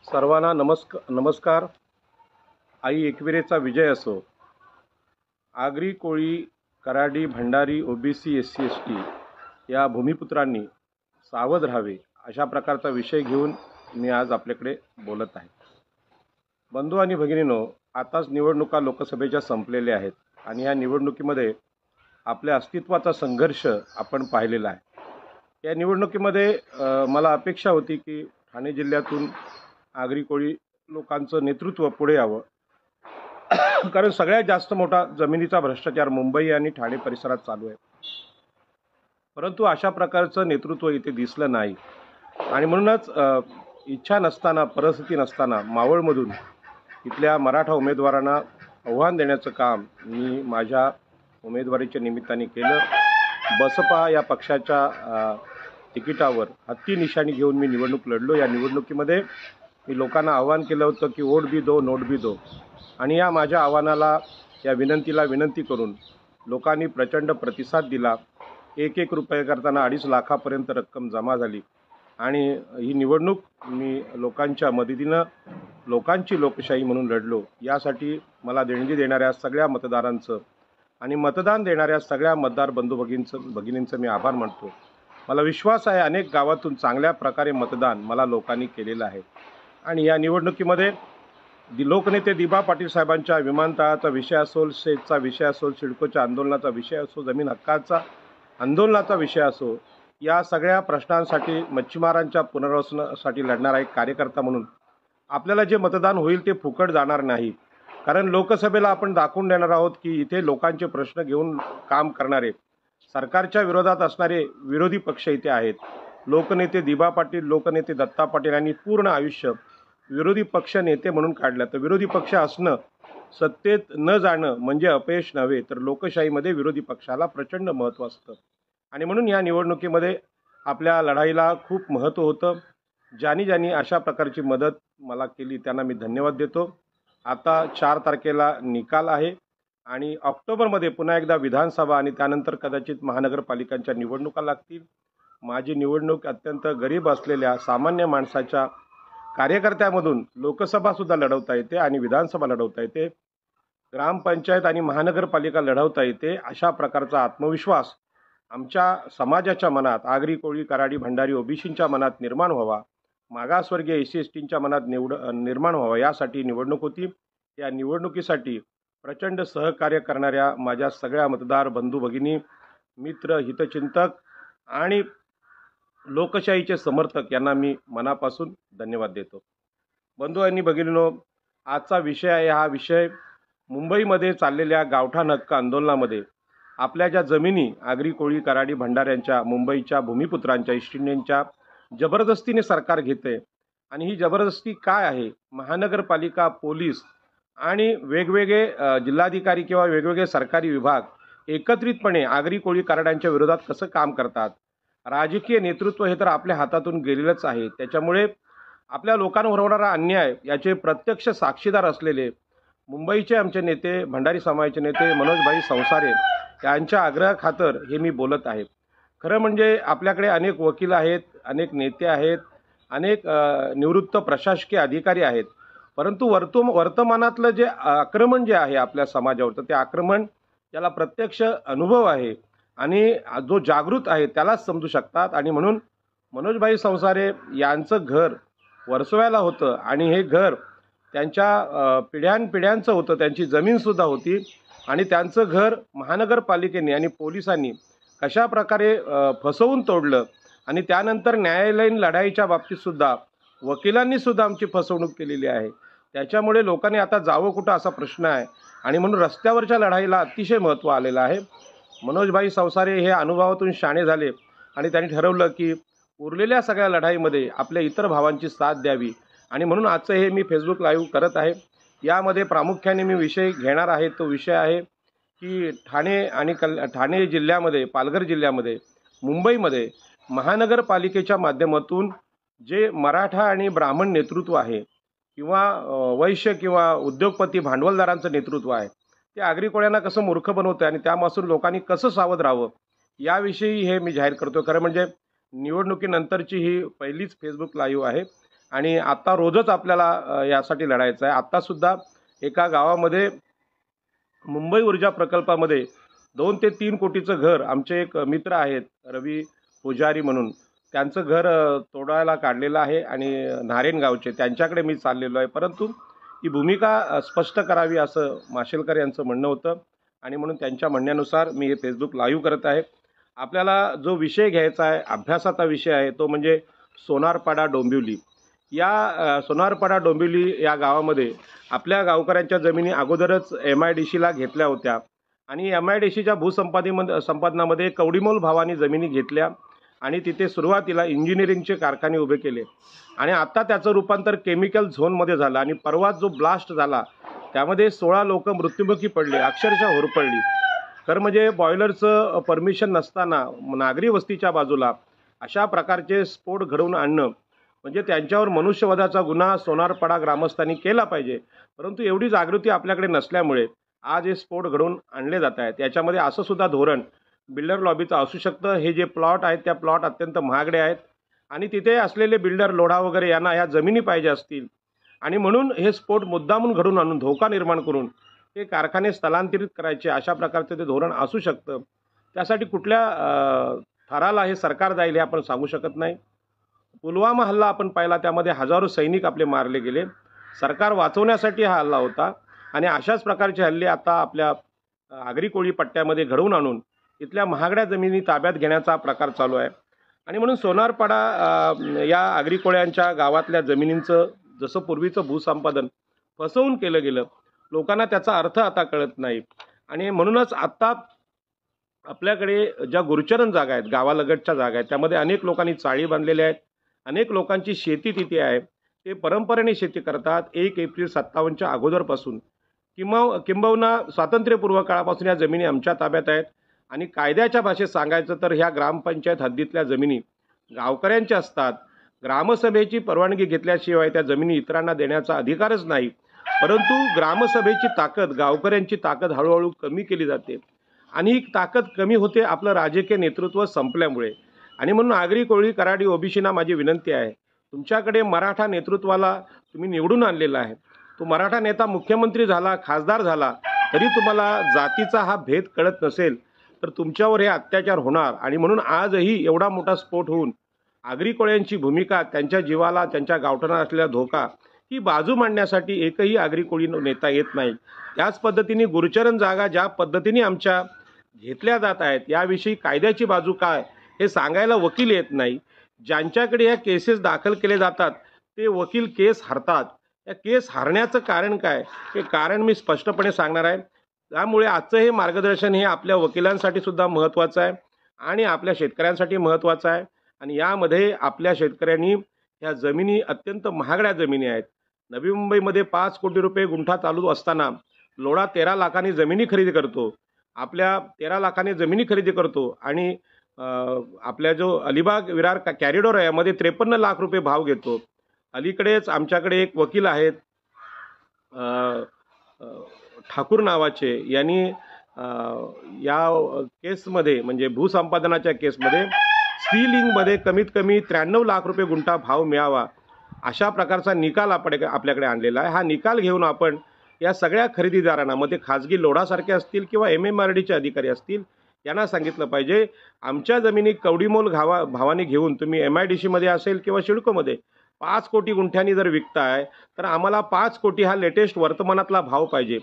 सर्वांना नमस्कार। आई एकविरेचा विजय असो। Agri Koli Karadi Bhandari OBC SC ST या भूमिपुत्रांनी सावध राहावे अशा प्रकारचा विषय घेऊन मी आज आपल्याकडे बोलत आहे। बंधू आणि भगिनींनो, आताच निवडणुका लोकसभेच्या संपलेल्या आहेत आणि या निवडणुकीमध्ये आपल्या अस्तित्वाचा संघर्ष आपण पाहिलेला आहे। या निवडणुकीमध्ये मला अपेक्षा होती की ठाणे जिल्ह्यातून आगरी कोळी लोकांचं नेतृत्व पुढे यावं, कारण सगळ्यात जास्त मोठा जमिनीचा भ्रष्टाचार मुंबई आणि ठाणे परिसरात चालू आहे। परंतु अशा प्रकारचं नेतृत्व इथे दिसलं नाही आणि म्हणूनच इच्छा नसताना, परिस्थिती नसताना मावळमधून इथल्या मराठा उमेदवारांना आव्हान देण्याचं काम मी माझ्या उमेदवारीच्या निमित्ताने केलं। बसपा या पक्षाच्या तिकिटावर हत्ती निशाणी घेऊन मी निवडणूक लढलो। या निवडणुकीमध्ये मी लोकांना आव्हान केलं होतं की वोट भी दो नोट भी दो, आणि या माझ्या आव्हानाला, या विनंतीला विनंती करून लोकांनी प्रचंड प्रतिसाद दिला। एक रुपये करताना 2.5 लाखापर्यंत रक्कम जमा झाली आणि ही निवडणूक मी लोकांच्या मदतीनं, लोकांची लोकशाही म्हणून लढलो। यासाठी मला देणगी देणाऱ्या सगळ्या मतदारांचं आणि मतदान देणाऱ्या सगळ्या मतदार बंधू भगिनींचं मी आभार मानतो। मला विश्वास आहे अनेक गावातून चांगल्या प्रकारे मतदान मला लोकांनी केलेलं आहे। आणि या निवडणुकीमध्ये लोकनेते दिबा पाटील साहेबांच्या विमानतळाचा विषय असो, सेटचा विषय असो, सिडकोच्या आंदोलनाचा विषय असो, जमीन हक्काचा आंदोलनाचा विषय असो, या सगळ्या प्रश्नांसाठी, मच्छीमारांच्या पुनर्वसनासाठी लढणारा एक कार्यकर्ता म्हणून आपल्याला जे मतदान होईल ते फुकट जाणार नाही। कारण लोकसभेला आपण दाखवून देणार आहोत की इथे लोकांचे प्रश्न घेऊन काम करणारे, सरकारच्या विरोधात असणारे विरोधी पक्ष इथे आहेत। लोकनेते दिबा पाटील, लोकनेते दत्ता पाटील यांनी पूर्ण आयुष्य विरोधी पक्ष नेते म्हणून काढलं। तर विरोधी पक्ष असणं, सत्तेत न जाणं म्हणजे अपयश नव्हे, तर लोकशाहीमध्ये विरोधी पक्षाला प्रचंड महत्त्व असतं। आणि म्हणून या निवडणुकीमध्ये आपल्या लढाईला खूप महत्त्व होतं। ज्यांनी अशा प्रकारची मदत मला केली त्यांना मी धन्यवाद देतो। आता 4 तारखेला निकाल आहे आणि ऑक्टोबरमध्ये पुन्हा एकदा विधानसभा आणि त्यानंतर कदाचित महानगरपालिकांच्या निवडणुका लागतील। माझी निवडणूक अत्यंत गरीब असलेल्या सामान्य माणसाच्या कार्यकर्त्यामधून लोकसभासुद्धा लढवता येते आणि विधानसभा लढवता येते, ग्रामपंचायत आणि महानगरपालिका लढवता येते। अशा प्रकारचा आत्मविश्वास आमच्या समाजाच्या मनात, आगरी कोळी कराडी भंडारी ओबीसींच्या मनात निर्माण व्हावा, मागासवर्गीय एससी एसटींच्या मनात निर्माण व्हावा, यासाठी निवडणूक होती। या निवडणुकीसाठी प्रचंड सहकार्य करणाऱ्या माझ्या सगळ्या मतदार बंधू भगिनी, मित्र, हितचिंतक आणि लोकशाहीचे समर्थक यांना मी मनापासून धन्यवाद देतो। बंधू आणि भगिनींनो, आजचा विषय आहे, हा विषय मुंबईमध्ये चाललेल्या गावठाण हक्क आंदोलनामध्ये आपल्या ज्या जमिनी आगरी कोळी कराडी भंडाऱ्यांच्या, मुंबईच्या भूमिपुत्रांच्या, ईस्ट इंडियनच्या जबरदस्तीने सरकार घेते। आणि ही जबरदस्ती काय आहे? महानगरपालिका, पोलीस आणि वेगवेगळे जिल्हाधिकारी किंवा वेगवेगळे सरकारी विभाग एकत्रितपणे आगरी कोळी कराड्यांच्या विरोधात कसं काम करतात? राजकीय नेतृत्व हे तर आपल्या हातातून गेलेलंच आहे। त्याच्यामुळे आपल्या लोकांवर होणारा अन्याय याचे प्रत्यक्ष साक्षीदार असलेले मुंबईचे आमचे नेते, भंडारी समाजाचे नेते मनोजभाई संसारे यांच्या आग्रहाखातर हे मी बोलत आहे। खरं म्हणजे आपल्याकडे अनेक वकील आहेत, अनेक नेते आहेत, अनेक निवृत्त प्रशासकीय अधिकारी आहेत, परंतु वर्तमानातलं जे आक्रमण जे आहे आपल्या समाजावर, तर ते आक्रमण त्याला प्रत्यक्ष अनुभव आहे आणि जो जागृत आहे त्यालाच समजू शकतात। आणि म्हणून मनोजभाई संसारे यांचं घर वर्सोव्याला होतं आणि हे घर त्यांच्या पिढ्यानपिढ्यांचं होतं, त्यांची जमीनसुद्धा होती आणि त्यांचं घर महानगरपालिकेने आणि पोलिसांनी कशा प्रकारे फसवून तोडलं आणि त्यानंतर न्यायालयीन लढाईच्या बाबतीतसुद्धा वकिलांनीसुद्धा आमची फसवणूक केलेली आहे। त्याच्यामुळे लोकांनी आता जावं कुठं असा प्रश्न आहे आणि म्हणून रस्त्यावरच्या लढाईला अतिशय महत्त्व आलेलं आहे। मनोजभाई संसारे हे अनुभवातून शाणे झाले आणि त्यांनी ठरवलं की उरलेल्या सगळ्या लढाईमध्ये आपल्या इतर भावांची साथ द्यावी आणि म्हणून आजचं हे मी फेसबुक लाईव्ह करत आहे। यामध्ये प्रामुख्याने मी विषय घेणार आहे, तो विषय आहे की ठाणे जिल्ह्यामध्ये, पालघर जिल्ह्यामध्ये, मुंबईमध्ये महानगरपालिकेच्या माध्यमातून जे मराठा आणि ब्राह्मण नेतृत्व आहे किंवा वैश्य किंवा उद्योगपती भांडवलदारांचं नेतृत्व आहे, ते आगरी कोळ्यांना कसं मूर्ख बनवतं आणि त्यापासून लोकांनी कसं सावध राहावं याविषयी हे मी जाहीर करतो। खरं म्हणजे निवडणुकीनंतरची ही पहिलीच फेसबुक लाईव्ह आहे आणि आत्ता रोजच आपल्याला यासाठी लढायचं आहे. आत्तासुद्धा एका गावामध्ये मुंबई ऊर्जा प्रकल्पामध्ये 2 ते 3 कोटीचं घर आमचे एक मित्र आहेत रवी पुजारी म्हणून, त्यांचं घर तोडायला काढलेलं आहे आणि नारायण गावचे त्यांच्याकडे मी चाललेलो आहे. परंतु ही भूमिका स्पष्ट करावी असं माशेलकर यांचं म्हणणं होतं आणि म्हणून त्यांच्या म्हणण्यानुसार मी हे फेसबुक लाईव्ह करत आहे. आपल्याला जो विषय घ्यायचा आहे, अभ्यासाचा विषय आहे, तो म्हणजे सोनारपाडा डोंबिवली. या सोनारपाडा डोंबिवली या गावामध्ये आपल्या गावकऱ्यांच्या जमिनी अगोदरच MIDCला घेतल्या होत्या आणि MIDCच्या संपादनामध्ये कवडीमोल भावाने जमिनी घेतल्या आणि तिथे सुरुवातीला इंजिनिअरिंगचे कारखाने उभे केले आणि आता त्याचं रूपांतर केमिकल झोनमध्ये झालं आणि परवा जो ब्लास्ट झाला त्यामध्ये 16 लोक मृत्युमुखी पडले, अक्षरशः होरपळली. तर म्हणजे बॉयलरचं परमिशन नसताना नागरी वस्तीच्या बाजूला अशा प्रकारचे स्फोट घडवून आणणं म्हणजे त्यांच्यावर मनुष्यवधाचा गुन्हा सोनारपाडा ग्रामस्थांनी केला पाहिजे. परंतु एवढी जागृती आपल्याकडे नसल्यामुळे आज हे स्फोट घडवून आणले जात आहेत. याच्यामध्ये असं सुद्धा धोरण बिल्डर लॉबीचं असू शकतं. हे जे प्लॉट आहेत त्या प्लॉट अत्यंत महागडे आहेत आणि तिथे असलेले बिल्डर लोढा वगैरे यांना ह्या जमिनी पाहिजे असतील आणि म्हणून हे स्फोट मुद्दामून घडवून आणून धोका निर्माण करून हे कारखाने स्थलांतरित करायचे अशा प्रकारचं ते धोरण असू शकतं. त्यासाठी कुठल्या थराला हे सरकार जाईल हे आपण सांगू शकत नाही. पुलवामा हल्ला आपण पाहिला, त्यामध्ये हजारो सैनिक आपले मारले गेले. सरकार वाचवण्यासाठी हा हल्ला होता आणि अशाच प्रकारचे हल्ले आता आपल्या आगरी कोळी पट्ट्यामध्ये घडवून आणून इथल्या महागड्या जमिनी ताब्यात घेण्याचा प्रकार चालू आहे. आणि म्हणून सोनारपाडा या आगरी कोळ्यांच्या गावातल्या जमिनींचं जसं पूर्वीचं भूसंपादन फसवून केलं गेलं, लोकांना त्याचा अर्थ आता कळत नाही आणि म्हणूनच आत्ता आपल्याकडे ज्या गुरचरण जागा आहेत, गावालगतच्या जागा आहेत, त्यामध्ये अनेक लोकांनी चाळी बांधलेल्या आहेत. अनेक लोकांची शेती तिथे आहे. ते परंपरेने शेती करतात. 1 एप्रिल 57च्या अगोदरपासून किंबहुना स्वातंत्र्यपूर्व काळापासून या जमिनी आमच्या ताब्यात आहेत आणि कायद्याच्या भाषेत सांगायचं तर ह्या ग्रामपंचायत हद्दीतल्या जमिनी गावकऱ्यांच्या असतात. ग्रामसभेची परवानगी घेतल्याशिवाय त्या जमिनी इतरांना देण्याचा अधिकारच नाही. परंतु ग्रामसभेची ताकद, गावकऱ्यांची ताकद हळूहळू कमी केली जाते आणि ही ताकद कमी होते आपलं राजकीय नेतृत्व संपल्यामुळे. आणि म्हणून आगरी कोळी कराडी ओबीसीना माझी विनंती आहे, तुमच्याकडे मराठा नेतृत्वाला तुम्ही निवडून आणलेला आहे. तो मराठा नेता मुख्यमंत्री झाला, खासदार झाला, तरी तुम्हाला जातीचा हा भेद कळत नसेल तर तुमच्यावर हे अत्याचार होणार. आणि म्हणून आजही एवढा मोठा स्फोट होऊन आगरी कोळ्यांची भूमिका, त्यांच्या जीवाला, त्यांच्या गावठाणाला असलेला धोका ही बाजू मांडण्यासाठी एकही आगरी कोळी नेता येत नाही. त्याच पद्धतीने गुरचरण जागा ज्या पद्धतीने आमच्या घेतल्या जात आहेत याविषयी कायद्याची बाजू काय हे सांगायला वकील येत नाही. ज्यांच्याकडे या केसेस दाखल केले जातात ते वकील केस हरतात. या केस हरण्याचं कारण काय हे कारण मी स्पष्टपणे सांगणार आहे. त्यामुळे आजचं हे मार्गदर्शन हे आपल्या वकिलांसाठी सुद्धा महत्त्वाचं आहे आणि आपल्या शेतकऱ्यांसाठी महत्त्वाचं आहे. आणि यामध्ये आपल्या शेतकऱ्यांनी ह्या जमिनी अत्यंत महागड्या जमिनी आहेत. नवी मुंबईमध्ये 5 कोटी रुपये गुंठा चालू असताना लोढा 13 लाखांनी जमिनी खरेदी करतो. आपल्या 13 लाखांनी जमिनी खरेदी करतो आणि आपल्या जो अलिबाग विरार कॅरिडॉर आहे यामध्ये 53 लाख रुपये भाव घेतो. अलीकडेच आमच्याकडे एक वकील आहेत ठाकूर नावाचे, यांनी या केसमध्ये म्हणजे भूसंपादनाच्या केसमध्ये स्त्रीलिंगमध्ये कमीत कमी 93 लाख रुपये गुंठा भाव मिळावा अशा प्रकारचा निकाल आपल्याकडे आणलेला आहे. हा निकाल घेऊन आपण या सगळ्या खरेदीदारांना, मग ते खाजगी लोढासारखे असतील किंवा MMRDचे अधिकारी असतील, यांना सांगितलं पाहिजे आमच्या जमिनी कवडीमोल भावाने घेऊन तुम्ही MIDCमध्ये असेल किंवा सिडकोमध्ये 5 कोटी गुंठ्यांनी जर विकताय तर आम्हाला 5 कोटी हा लेटेस्ट वर्तमानातला भाव पाहिजे.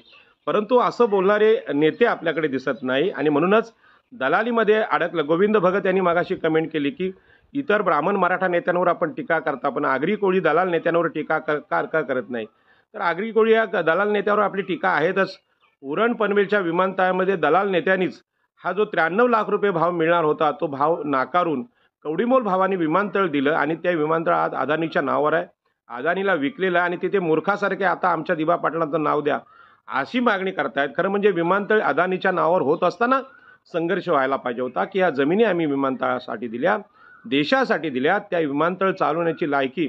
परंतु असं बोलणारे नेते आपल्याकडे दिसत नाही आणि म्हणूनच दलालीमध्ये अडकलं. गोविंद भगत यांनी मागाशी कमेंट केली की इतर ब्राह्मण मराठा नेत्यांवर आपण टीका करता पण आगरी कोळी दलाल नेत्यांवर टीका का करत नाही. तर आगरी कोळी या दलाल नेत्यावर आपली टीका आहेतच. उरण पनवेलच्या विमानतळामध्ये दलाल नेत्यांनीच हा जो 93 लाख रुपये भाव मिळणार होता तो भाव नाकारून कवडीमोल भावाने विमानतळ दिलं आणि त्या विमानतळ आज अदानीच्या नावावर आहे. अदानीला विकलेलं आहे आणि तिथे मूर्खासारखे आता आमच्या दिबा पाटलांचं नाव द्या अशी मागणी करतायत. खरं म्हणजे विमानतळ अदानीच्या नावावर होत असताना संघर्ष व्हायला पाहिजे होता की या जमिनी आम्ही विमानतळासाठी दिल्या, देशासाठी दिल्या. त्या विमानतळ चालवण्याची लायकी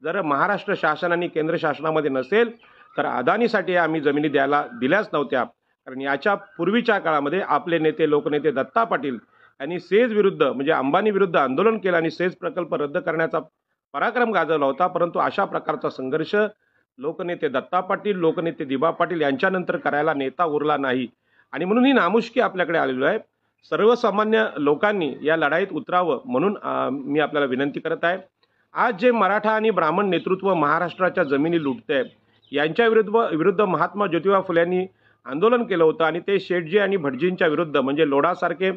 जर महाराष्ट्र शासन आणि केंद्र शासनामध्ये नसेल तर अदानीसाठी आम्ही जमिनी दिल्याच नव्हत्या. कारण याच्या पूर्वीच्या काळामध्ये आपले नेते लोकनेते दत्ता पाटील यांनी सेज विरुद्ध म्हणजे अंबानी विरुद्ध आंदोलन केलं आणि सेज प्रकल्प रद्द करण्याचा पराक्रम गाजवला होता, परंतु अशा प्रकारचा संघर्ष लोकनेते दत्ता पाटील, लोकनेते दिबा पाटील यांच्यानंतर करायला नेता उरला नाही आणि म्हणून ही नामुष्की आपल्याकडे आलेलो आहे. सर्वसामान्य लोकांनी या लढाईत उतरावं म्हणून मी आपल्याला विनंती करत आहे. आज जे मराठा आणि ब्राह्मण नेतृत्व महाराष्ट्राच्या जमिनी लुटते यांच्या विरुद्ध महात्मा ज्योतिबा फुले यांनी आंदोलन केलं होतं आणि ते शेठजी आणि भटजींच्या विरुद्ध म्हणजे लोढासारखे,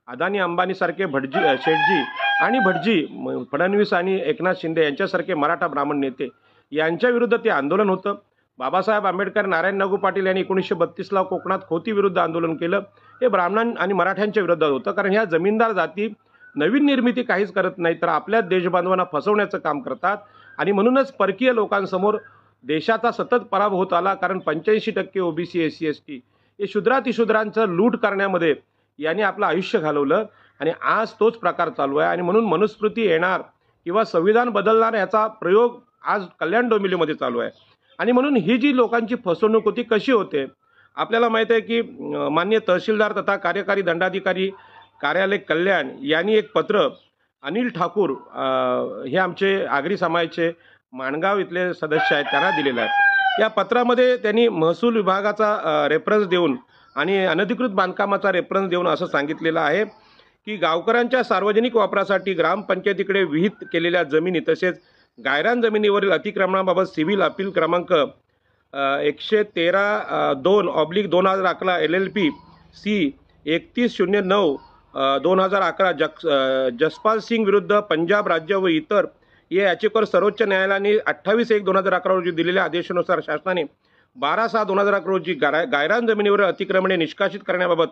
अदानी अंबानी सारखे शेठजी आणि भटजी, फडणवीस आणि एकनाथ शिंदे यांच्यासारखे मराठा ब्राह्मण नेते यांच्या विरुद्ध ते आंदोलन होतं. बाबासाहेब आंबेडकर, नारायण नागू पाटील यांनी 1932ला कोकणात खोती विरुद्ध आंदोलन केलं. हे ब्राह्मण आणि मराठ्यांच्या विरुद्ध होतं, कारण ह्या जमीनदार जाती नवीन निर्मिती काहीच करत नाही तर आपल्या देशबांधवांना फसवण्याचं काम करतात आणि म्हणूनच परकीय लोकांसमोर देशाचा सतत पराभव होत आला. कारण 85% ओबीसी, SC, ST हे शूद्रातिशूद्रांचं लूट करण्यामध्ये यांनी आपलं आयुष्य घालवलं आणि आज तोच प्रकार चालू आहे. आणि म्हणून मनुस्मृती येणार किंवा संविधान बदलणार याचा प्रयोग आज कल्याण डोंबिवलीमध्ये चालू आहे. आणि म्हणून ही जी लोकांची फसवणूक होती कशी होते आपल्याला माहीत आहे की माननीय तहसीलदार तथा कार्यकारी दंडाधिकारी कार्यालय कल्याण यांनी एक पत्र अनिल ठाकूर हे आमचे आगरी समाजाचे माणगाव इथले सदस्य आहेत त्यांना दिलेलं आहे. या पत्रामध्ये त्यांनी महसूल विभागाचा रेफरन्स देऊन आणि अनधिकृत बांधकामाचा रेफरन्स देऊन असं सांगितलेलं आहे की गावकऱ्यांच्या सार्वजनिक वापरासाठी ग्रामपंचायतीकडे विहित केलेल्या जमिनी तसेच गायरान जमिनीवरील अतिक्रमणाबाबत सिव्हिल अपील क्रमांक 113-2/2011 LLP C 3109/2011 जसपाल सिंग विरुद्ध पंजाब राज्य व इतर या याचिकेवर सर्वोच्च न्यायालयाने 28/1/2011 रोजी दिलेल्या आदेशानुसार शासनाने 12/6/2011 रोजी गायरान जमिनीवर अतिक्रमणे निष्कासित करण्याबाबत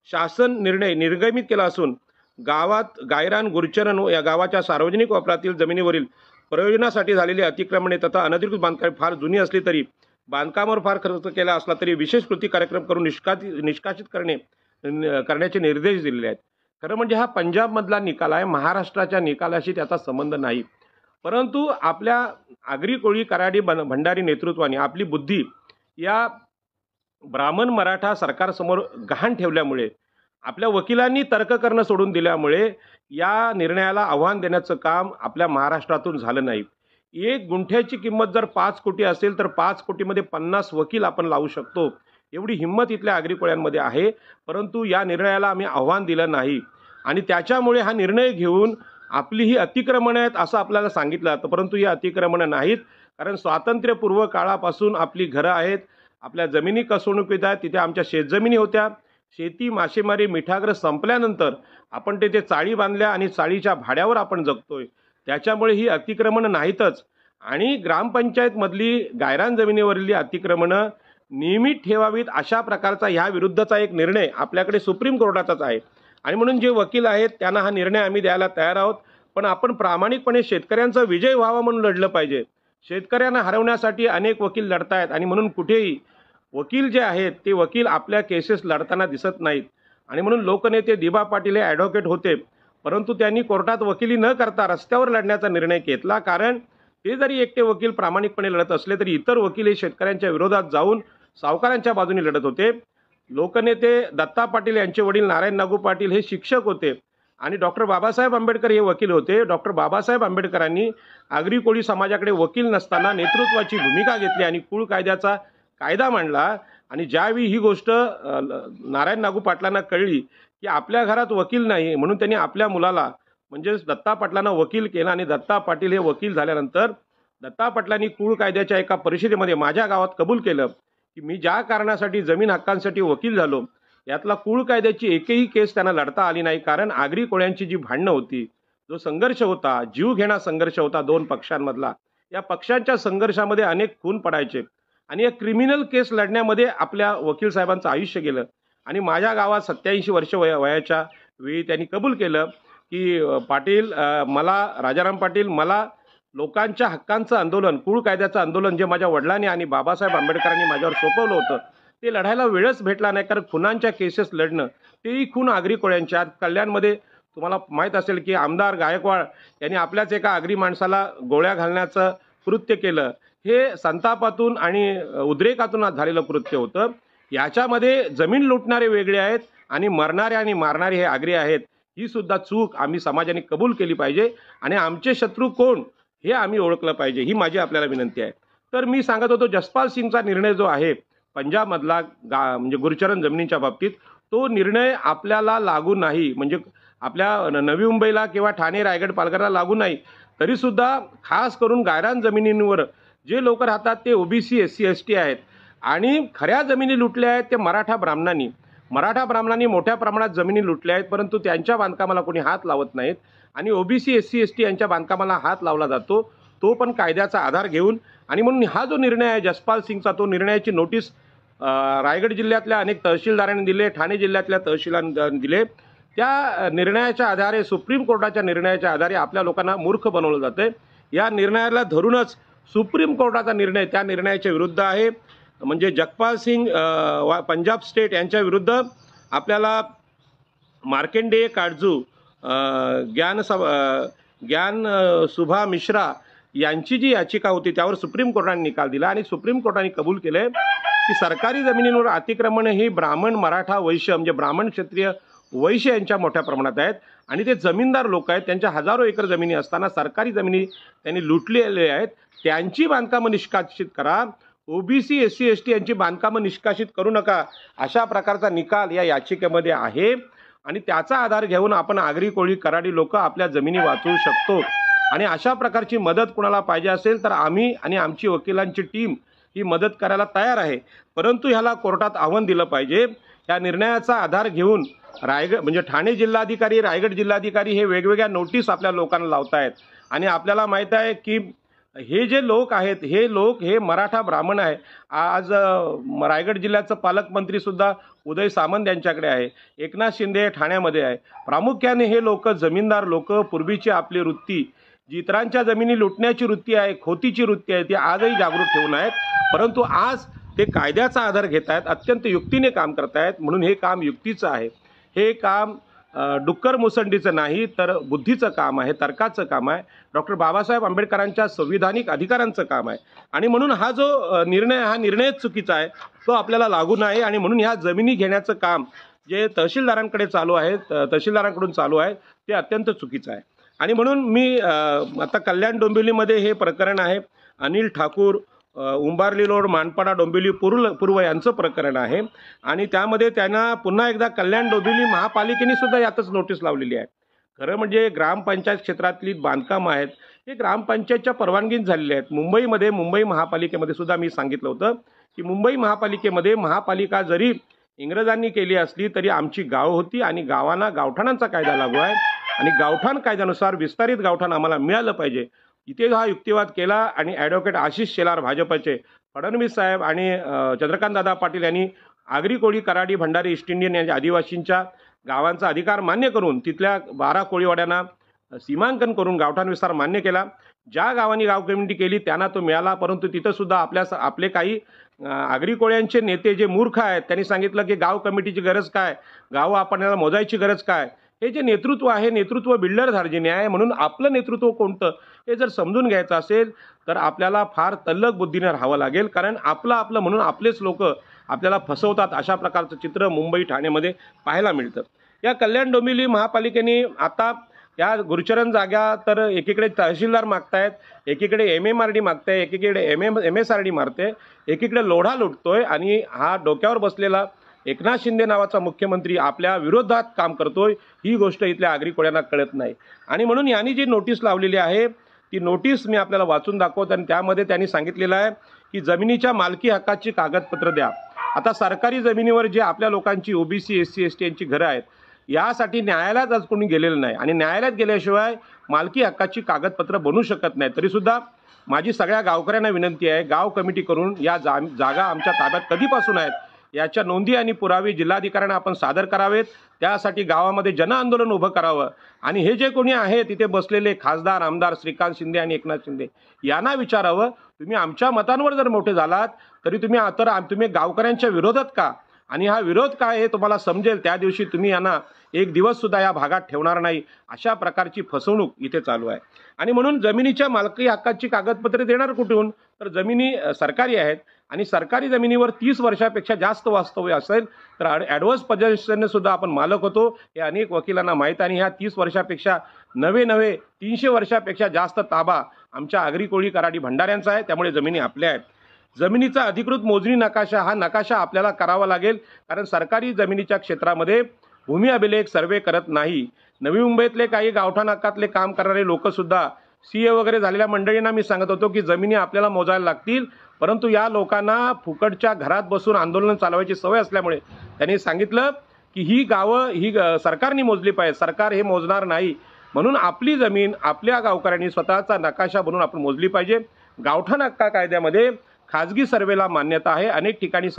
शासन निर्णय निर्गमित केला असून गावात गायरान गुरचरण या गावाच्या सार्वजनिक वापरातील जमिनीवरील प्रयोजनासाठी झालेली अतिक्रमणे तथा अनधिकृत बांधकामे फार जुनी असली तरी बांधकामावर फार खर्च केला असला तरी विशेष कृती कार्यक्रम करून निष्कासित करण्याचे निर्देश दिलेले आहेत. खरं म्हणजे हा पंजाबमधला निकाल आहे, महाराष्ट्राच्या निकालाशी त्याचा संबंध नाही. परंतु आपल्या आगरी कोळी कराडी भंडारी नेतृत्वाने आपली बुद्धी या ब्राह्मण मराठा सरकारसमोर गहाण ठेवल्यामुळे, आपल्या वकिलांनी तर्क करणं सोडून दिल्यामुळे या निर्णयाला आव्हान देण्याचं काम आपल्या महाराष्ट्रातून झालं नाही. एक गुंठ्याची किंमत जर 5 कोटी असेल तर 5 कोटीमध्ये 50 वकील आपण लावू शकतो एवढी हिंमत इथल्या आगरी कोळ्यांमध्ये आहे. परंतु या निर्णयाला आम्ही आव्हान दिलं नाही आणि त्याच्यामुळे हा निर्णय घेऊन आपली ही अतिक्रमणं आहेत असं आपल्याला सांगितलं जातं. परंतु ही अतिक्रमणं नाहीत, कारण स्वातंत्र्यपूर्व काळापासून आपली घरं आहेत, आपल्या जमिनी कसवणुकीत आहेत. तिथे आमच्या शेतजमिनी होत्या. शेती, मासेमारी, मिठागर संपल्यानंतर आपण तिथे चाळी बांधल्या आणि चाळीच्या भाड्यावर आपण जगतोय. त्याच्यामुळे ही अतिक्रमणं नाहीतच. आणि ग्रामपंचायतमधली गायरान जमिनीवरील अतिक्रमणं नियमित ठेवावीत अशा प्रकारचा ह्या विरुद्धचा एक निर्णय आपल्याकडे सुप्रीम कोर्टाचाच आहे. आणि म्हणून जे वकील आहेत त्यांना हा निर्णय आम्ही द्यायला तयार आहोत. पण आपण प्रामाणिकपणे शेतकऱ्यांचा विजय व्हावा म्हणून लढलं पाहिजे. शेतकऱ्यांना हरवण्यासाठी अनेक वकील लढतायत आणि म्हणून कुठेही वकील जे आहेत ते वकील आपल्या केसेस लढताना दिसत नाहीत. आणि म्हणून लोकनेते दिबा पाटील हे ॲडव्होकेट होते, परंतु त्यांनी कोर्टात वकिली न करता रस्त्यावर लढण्याचा निर्णय घेतला. कारण ते जरी एकटे वकील प्रामाणिकपणे लढत असले तरी इतर वकील हे शेतकऱ्यांच्या विरोधात जाऊन सावकारांच्या बाजूने लढत होते. लोकनेते दत्ता पाटील यांचे वडील नारायण नागू पाटील हे शिक्षक होते आणि डॉक्टर बाबासाहेब आंबेडकर हे वकील होते. डॉक्टर बाबासाहेब आंबेडकरांनी आगरी कोळी समाजाकडे वकील नसताना नेतृत्वाची भूमिका घेतली आणि कुळ कायद्याचा कायदा मांडला. आणि ज्यावेळी ही गोष्ट नारायण नागू पाटलांना कळली की आपल्या घरात वकील नाही, म्हणून त्यांनी आपल्या मुलाला म्हणजेच दत्ता पाटलांना वकील केला. आणि दत्ता पाटील हे वकील झाल्यानंतर दत्ता पाटलांनी कुळ कायद्याच्या एका परिषदेमध्ये माझ्या गावात कबूल केलं की मी ज्या कारणासाठी जमीन हक्कांसाठी वकील झालो यातला कुळ कायद्याची एकही केस त्यांना लढता आली नाही. कारण आगरी कोळ्यांची जी भांडणं होती, जो संघर्ष होता, जीवघेणा संघर्ष होता दोन पक्षांमधला, या पक्षांच्या संघर्षामध्ये अनेक खून पडायचे आणि या क्रिमिनल केस लढण्यामध्ये आपल्या वकील साहेबांचं आयुष्य गेलं. आणि माझ्या गावात 87 वर्ष वयाच्या वेळी त्यांनी कबूल केलं की पाटील राजाराम पाटील मला लोकांच्या हक्कांचं आंदोलन, कुळ कायद्याचं आंदोलन जे माझ्या वडिलांनी आणि बाबासाहेब आंबेडकरांनी माझ्यावर सोपवलं होतं ते लढायला वेळच भेटला नाही. कारण खुनांच्या केसेस लढणं तेही खून आगरी कोळ्यांच्या. कल्याणमध्ये तुम्हाला माहीत असेल की आमदार गायकवाड यांनी आपल्याच एका आगरी माणसाला गोळ्या घालण्याचं कृत्य केलं. हे संतापातून आणि उद्रेकातून झालेलं कृत्य होतं. याच्यामध्ये जमीन लुटणारे वेगळे आहेत आणि मरणारे आणि मारणारे हे आगरी आहेत. ही सुद्धा चूक आम्ही समाजाने कबूल केली पाहिजे. आणि आमचे शत्रू कोण हे आम्ही ओळखलं पाहिजे, ही माझी आपल्याला विनंती आहे. तर मी सांगत होतो जसपाल सिंगचा निर्णय जो आहे पंजाबमधला म्हणजे गुरचरण जमिनीच्या बाबतीत, तो निर्णय आपल्याला लागू नाही, म्हणजे आपल्या नवी मुंबईला किंवा ठाणे रायगड पालघरला लागू नाही. तरीसुद्धा खास करून गायरान जमिनींवर जे लोक राहतात ते ओबीसी SC ST आहेत आणि खऱ्या जमिनी लुटल्या आहेत ते मराठा ब्राह्मणांनी मोठ्या प्रमाणात जमिनी लुटल्या आहेत, परंतु त्यांच्या बांधकामाला कोणी हात लावत नाहीत आणि ओबीसी SC ST यांच्या बांधकामाला हात लावला जातो, तो पण कायद्याचा आधार घेऊन. आणि म्हणून हा जो निर्णय आहे जसपाल सिंगचा, तो निर्णयाची नोटीस रायगड जिल्ह्यातल्या अनेक तहसीलदारांनी दिले, ठाणे जिल्ह्यातल्या तहसीलदारांनी दिले. त्या निर्णयाच्या आधारे, सुप्रीम कोर्टाच्या निर्णयाच्या आधारे आपल्या लोकांना मूर्ख बनवलं जातं. या निर्णयाला धरूनच सुप्रीम कोर्टाचा निर्णय त्या निर्णयाच्या विरुद्ध आहे. म्हणजे जगपाल सिंग पंजाब स्टेट यांच्या विरुद्ध आपल्याला मार्कंडेय काटजू, ज्ञान सुभा मिश्रा यांची जी याचिका होती त्यावर सुप्रीम कोर्टाने निकाल दिला आणि सुप्रीम कोर्टाने कबूल केले की सरकारी जमिनींवर अतिक्रमण ही ब्राह्मण, मराठा, वैश्य म्हणजे ब्राह्मण, क्षत्रिय, वैश्य यांच्या मोठ्या प्रमाणात आहेत आणि ते जमीनदार लोक आहेत. त्यांच्या हजारो एकर जमिनी असताना सरकारी जमिनी त्यांनी लुटलेल्या आहेत. त्यांची बांधकामं निष्कासित करा, ओबीसी SC ST यांची बांधकामं निष्कासित करू नका, अशा प्रकारचा निकाल या याचिकेमध्ये आहे. आणि त्याचा आधार घेऊन आपण आगरी, कोळी, कराडी लोक आपल्या जमिनी वाचवू शकतो. आणि अशा प्रकारची मदत कुणाला पाहिजे असेल तर आम्ही आणि आमची वकिलांची टीम ही मदत करायला तयार आहे. परंतु ह्याला कोर्टात आव्हान दिलं पाहिजे. या निर्णयाचा आधार घेऊन म्हणजे ठाणे जिल्हाधिकारी, रायगड जिल्हाधिकारी हे वेगवेगळ्या नोटीस आपल्या लोकांना लावतायत. आणि आपल्याला माहीत आहे की हे जे लोक आहेत हे मराठा ब्राह्मण आहे. आज रायगड जिल्ह्याचं पालकमंत्री सुद्धा उदय सामंत यांच्याकडे आहे, एकनाथ शिंदे ठाण्यामध्ये आहे. प्रामुख्याने हे लोक जमीनदार लोक, पूर्वीची आपली वृत्ती जी इतरांच्या जमिनी लुटण्याची वृत्ती आहे, खोतीची वृत्ती आहे, ती आजही जागृत ठेवून आहेत. परंतु आज ते कायद्याचा आधार घेत आहेत, अत्यंत युक्तीने काम करत आहेत. म्हणून हे काम युक्तीचं आहे. हे काम डुक्कर मुसंडीचं नाही तर बुद्धीचं काम आहे, तर्काचं काम आहे, डॉक्टर बाबासाहेब आंबेडकरांच्या संविधानिक अधिकारांचं काम आहे. आणि म्हणून हा जो निर्णयच चुकीचा आहे, तो आपल्याला लागू नाही. आणि म्हणून ह्या जमिनी घेण्याचं काम जे तहसीलदारांकडून चालू आहे ते अत्यंत चुकीचं आहे. आणि म्हणून मी आता कल्याण डोंबिवलीमध्ये हे प्रकरण आहे, अनिल ठाकूर, उंबारली रोड, मानपाडा, डोंबिवली पूर्व यांचं प्रकरण आहे. आणि त्यामध्ये त्यांना पुन्हा एकदा कल्याण डोंबिवली महापालिकेने सुद्धा यातच नोटीस लावलेली आहे. खरं म्हणजे ग्रामपंचायत क्षेत्रातली बांधकामं आहेत हे ग्रामपंचायतच्या परवानगीने झालेले आहेत. मुंबई महापालिकेमध्ये सुद्धा मी सांगितलं होतं की मुंबई महापालिकेमध्ये महापालिका जरी इंग्रजांनी केली असली तरी आमची गाव होती आणि गावांना गावठाणांचा कायदा लागू आहे आणि गावठाण कायद्यानुसार विस्तारित गावठाण आम्हाला मिळालं पाहिजे. इथे हा युक्तिवाद केला आणि ॲडव्होकेट आशिष शेलार भाजपचे, फडणवीस साहेब आणि चंद्रकांतदादा पाटील यांनी आगरी, कोळी, कराडी, भंडारी, ईस्ट इंडियन यांच्या आदिवासींच्या गावांचा अधिकार मान्य करून तिथल्या 12 कोळीवाड्यांना सीमांकन करून गावठाण विस्तार मान्य केला. ज्या गावांनी गाव कम्युनिटी केली त्यांना तो मिळाला. परंतु तिथं सुद्धा आपले काही आगरी कोळ्यांचे नेते जे मूर्ख आहेत त्यांनी सांगितलं की गाव कमिटीची गरज काय, गाव आपल्याला मोजायची गरज काय. हे जे नेतृत्व आहे, नेतृत्व बिल्डर धार्जिने आहे. म्हणून आपलं नेतृत्व कोणतं हे जर समजून घ्यायचं असेल तर आपल्याला फार तल्लख बुद्धीने राहावं लागेल. कारण आपलं म्हणून आपलेच लोक आपल्याला फसवतात, अशा प्रकारचं चित्र मुंबई, ठाण्यामध्ये पाहायला मिळतं. या कल्याण डोंबिवली महापालिकेने आता या गुरचरण जागा तर एकीकडे तहसीलदार मागतायत, एकीकडे MMRD मागताय, एकीकडे MSRD मारते, एकीकडे लोढा लुटतोय. आणि हा डोक्यावर बसलेला एकनाथ शिंदे नावाचा मुख्यमंत्री आपल्या विरोधात काम करतोय, ही गोष्ट इथल्या आगरी कोळ्यांना कळत नाही. आणि म्हणून यांनी जी नोटीस लावलेली आहे ती नोटीस मी आपल्याला वाचून दाखवतो. आणि त्यामध्ये त्यांनी सांगितलेलं आहे की जमिनीच्या मालकी हक्काची कागदपत्र द्या. आता सरकारी जमिनीवर जे आपल्या लोकांची ओबीसी SC ST यांची घरं आहेत यासाठी न्यायालयात आज कोणी गेलेलं नाही आणि न्यायालयात गेल्याशिवाय मालकी हक्काची कागदपत्र बनू शकत नाही. तरीसुद्धा माझी सगळ्या गावकऱ्यांना विनंती आहे, गाव कमिटी करून या जागा आमच्या ताब्यात कधीपासून आहेत याच्या नोंदी आणि पुरावे जिल्हाधिकाऱ्यांना आपण सादर करावेत. त्यासाठी गावामध्ये जनआंदोलन उभं करावं. आणि हे जे कोणी आहे तिथे बसलेले खासदार, आमदार श्रीकांत शिंदे आणि एकनाथ शिंदे यांना विचारावं, तुम्ही आमच्या मतांवर जर मोठे झालात तरी तुम्ही गावकऱ्यांच्या विरोधात का, आणि हा विरोध काय हे तुम्हाला समजेल त्या दिवशी तुम्ही यांना एक दिवस सुद्धा या भागात ठेवणार नाही. अशा प्रकारची फसवणूक इथे चालू आहे. आणि म्हणून जमिनीच्या मालकी हक्काची कागदपत्रे देणार कुठून, तर जमिनी सरकारी आहेत आणि सरकारी जमिनीवर 30 वर्षापेक्षा जास्त वास्तव्य असेल तर ॲडव्हान्स पोजेशनने सुद्धा आपण मालक होतो, हे अनेक वकिलांना माहीत. आणि ह्या 30 वर्षापेक्षा नवे 300 वर्षापेक्षा जास्त ताबा आमच्या आगरी कोळी कराडी भंडाऱ्यांचा आहे, त्यामुळे जमिनी आपल्या आहेत. जमिनीचा अधिकृत मोजणी नकाशा हा नकाशा आपल्याला करावा लागेल, कारण सरकारी जमिनीच्या क्षेत्रामध्ये भूमी अभिलेख सर्वे करत नाही. नवी मुंबईतले काही गावठाण हक्कातले काम करणारे लोकसुद्धा सीए वगैरे झालेल्या मंडळींना मी सांगत होतो की जमिनी आपल्याला मोजायला लागतील, परंतु या लोकांना फुकटच्या घरात बसून आंदोलन चालवायची सवय असल्यामुळे त्यांनी सांगितलं की ही गावं सरकारने मोजली पाहिजे, सरकार हे मोजणार नाही. म्हणून आपली जमीन आपल्या गावकऱ्यांनी स्वतःचा नकाशा बनवून आपण मोजली पाहिजे. गावठाण हक्क कायद्यामध्ये खाजगी सर्वेला मान्यता आहे, अनेक ठिकाणी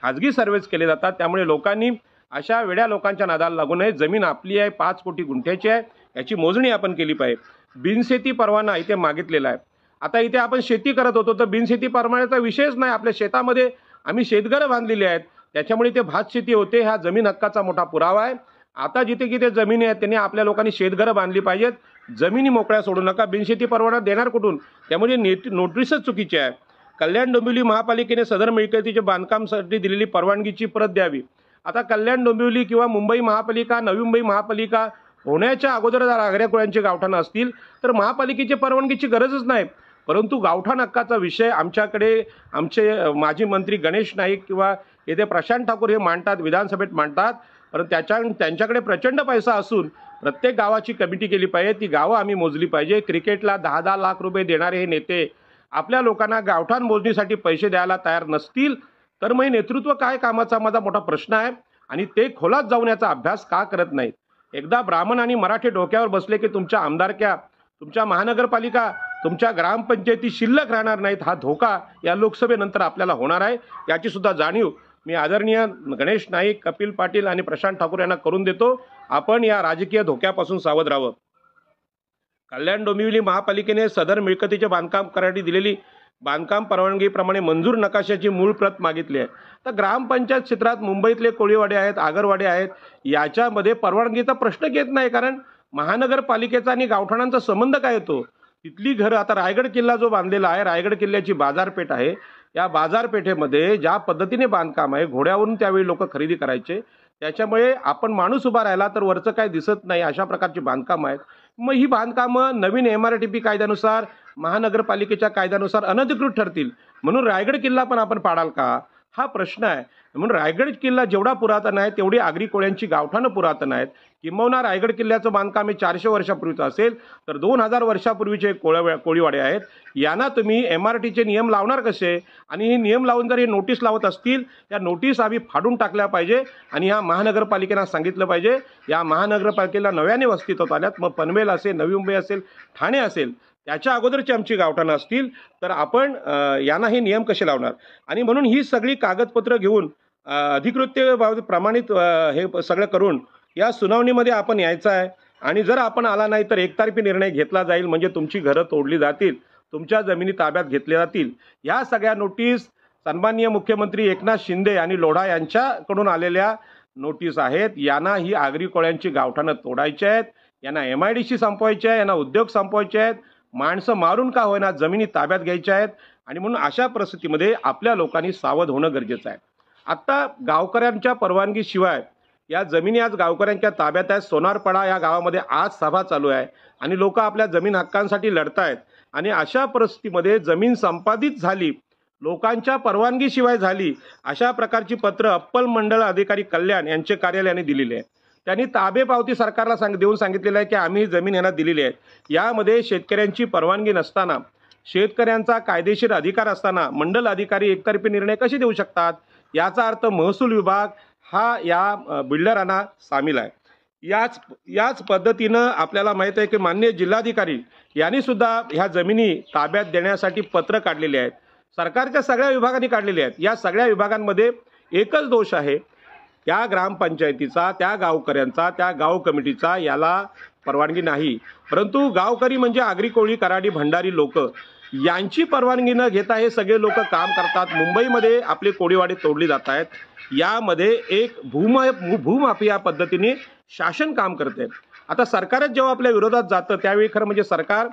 खाजगी सर्वेच केले जातात. त्यामुळे लोकांनी अशा वेड्या लोकांच्या नादाला लागू नये. जमीन आपली आहे, 5 कोटी गुंठ्याची आहे, याची मोजणी आपण केली पाहिजे. बिनशेती परवाना इथे मागितलेला आहे. आता इथे आपण शेती करत होतो तर बिनशेती परवान्याचा विषयच नाही. आपल्या शेतामध्ये आम्ही शेतघरं बांधलेली आहेत, त्याच्यामुळे ते भात शेती होते. हा जमीन हक्काचा मोठा पुरावा आहे. आता जिथे जिथे जमिनी आहेत त्यांनी आपल्या लोकांनी शेतघरं बांधली पाहिजेत. जमिनी मोकळ्या सोडू नका. बिनशेती परवाना देणार कुठून? त्यामुळे नोटीसच चुकीची आहे. कल्याण डोंबिवली महापालिकेने सदर मिळकतीच्या बांधकामासाठी दिलेली परवानगीची प्रत द्यावी. आता कल्याण डोंबिवली किंवा मुंबई महापालिका, नवी मुंबई महापालिका होण्याच्या अगोदर जर आगरी कोळ्यांची गावठाणं असतील तर महापालिकेची परवानगीची गरजच नाही. परंतु गावठाण हक्काचा विषय आमच्याकडे आमचे माजी मंत्री गणेश नाईक किंवा येथे प्रशांत ठाकूर हे मांडतात, विधानसभेत मांडतात. परंतु त्यांच्याकडे प्रचंड पैसा असून प्रत्येक गावाची कमिटी केली पाहिजे. ती गावं आम्ही मोजली पाहिजे. क्रिकेटला 10-10 लाख रुपये देणारे हे नेते आपल्या लोकांना गावठाण मोजणीसाठी पैसे द्यायला तयार नसतील तर मग नेतृत्व काय कामाचा माझा मोठा प्रश्न आहे. आणि ते खोलात जाऊन याचा अभ्यास का करत नाहीत? एकदा ब्राह्मण आणि मराठी डोक्यावर बसले की तुमच्या आमदारक्या, तुमच्या महानगरपालिका, तुमच्या ग्रामपंचायती शिल्लक राहणार नाहीत. हा धोका या लोकसभेनंतर आपल्याला होणार आहे, याची सुद्धा जाणीव मी आदरणीय गणेश नाईक, कपिल पाटील आणि प्रशांत ठाकूर यांना करून देतो. आपण या राजकीय धोक्यापासून सावध राहावं. कल्याण डोंबिवली महापालिकेने सदर मिळकतीचे बांधकाम करण्यासाठी दिलेली बांधकाम परवानगीप्रमाणे मंजूर नकाशाची मूळ प्रत मागितली आहे. तर ग्रामपंचायत क्षेत्रात मुंबईतले कोळीवाडे आहेत, आगरवाडे आहेत, याच्यामध्ये परवानगीचा प्रश्न येत नाही, कारण महानगरपालिकेचा आणि गावठाणांचा संबंध काय येतो? तिथली घरं, आता रायगड किल्ला जो बांधलेला आहे, रायगड किल्ल्याची बाजारपेठ आहे. या बाजारपेठेमध्ये ज्या पद्धतीने बांधकाम आहे, घोड्यावरून त्यावेळी लोक खरेदी करायचे, त्याच्यामुळे आपण माणूस उभा राहिला तर वरचं काय दिसत नाही, अशा प्रकारची बांधकामं आहेत. मग ही बांधकामं नवीन MRTP कायद्यानुसार, महानगरपालिकेच्या कायद्यानुसार अनधिकृत ठरतील. म्हणून रायगड किल्ला पण आपण पाडाल का? हा प्रश्न आहे. म्हणून रायगड किल्ला जेवढा पुरातन आहे तेवढी आगरी कोळ्यांची गावठाणं पुरातन आहेत. किंबहुना रायगड किल्ल्याचं बांधकाम हे 400 वर्षापूर्वीचं असेल तर 2000 वर्षापूर्वीचे कोळीवाडे आहेत. यांना तुम्ही MRTचे नियम लावणार कसे? आणि हे नियम लावून जर हे नोटीस लावत असतील, या नोटीस आम्ही फाडून टाकल्या पाहिजे आणि या महानगरपालिकेला सांगितलं पाहिजे. या महानगरपालिकेला नव्याने अस्तित्वात आल्यात, मग पनवेल असेल, नवी मुंबई असेल, ठाणे असेल, त्याच्या अगोदरची आमची गावठाणं असतील तर आपण यांना हे नियम कसे लावणार? आणि म्हणून ही सगळी कागदपत्र घेऊन अधिकृत प्रमाणित हे सगळं करून या सुनावणीमध्ये आपण यायचं आहे. आणि जर आपण आला नाही तर एकतर्फी निर्णय घेतला जाईल, म्हणजे तुमची घरं तोडली जातील, तुमच्या जमिनी ताब्यात घेतल्या जातील. या सगळ्या नोटीस सन्माननीय मुख्यमंत्री एकनाथ शिंदे आणि लोढा यांच्याकडून आलेल्या नोटीस आहेत. यांना ही आगरी कोळ्यांची गावठाणं तोडायची आहेत, यांना MIDC संपवायचे आहे, यांना उद्योग संपवायचे आहेत, माणसं मारून का होईना जमिनी ताब्यात घ्यायच्या आहेत. आणि म्हणून अशा परिस्थितीमध्ये आपल्या लोकांनी सावध होणं गरजेचं आहे. आता गावकऱ्यांच्या परवानगीशिवाय या जमिनी आज गावकऱ्यांच्या ताब्यात आहेत. सोनारपाडा या गावामध्ये आज सभा चालू आहे आणि लोक आपल्या जमीन हक्कांसाठी लढतायत. आणि अशा परिस्थितीमध्ये जमीन संपादित झाली, लोकांच्या परवानगीशिवाय झाली, अशा प्रकारची पत्र अप्पल मंडळ अधिकारी कल्याण यांचे कार्यालयाने दिलेली आहे. त्यांनी ताबे पावती सरकारला देऊन सांगितलेलं आहे की आम्ही जमीन यांना दिलेली आहे. यामध्ये शेतकऱ्यांची परवानगी नसताना, शेतकऱ्यांचा कायदेशीर अधिकार असताना मंडल अधिकारी एकतर्फी निर्णय कसे देऊ शकतात? याचा अर्थ महसूल विभाग हा या बिल्डरांना सामील आहे. याच पद्धतीनं आपल्याला माहीत आहे की माननीय जिल्हाधिकारी यांनी सुद्धा ह्या जमिनी ताब्यात देण्यासाठी पत्र काढलेले आहेत. सरकारच्या सगळ्या विभागांनी काढलेले आहेत. या सगळ्या विभागांमध्ये एकच दोष आहे, त्या ग्रामपंचायतीचा, त्या गावकऱ्यांचा, त्या गाव कमिटीचा याला परवानगी नाही. परंतु गावकरी म्हणजे आगरी कोळी कराडी भंडारी लोक, यांची परवानगी न घेता हे सगळे लोक काम करतात. मुंबईमध्ये आपले कोळीवाडे तोडली जात आहेत. यामध्ये एक भूमाफिया पद्धतीने शासन काम करते. आता सरकारच जेव्हा आपल्या विरोधात जातं त्यावेळी खरं म्हणजे सरकार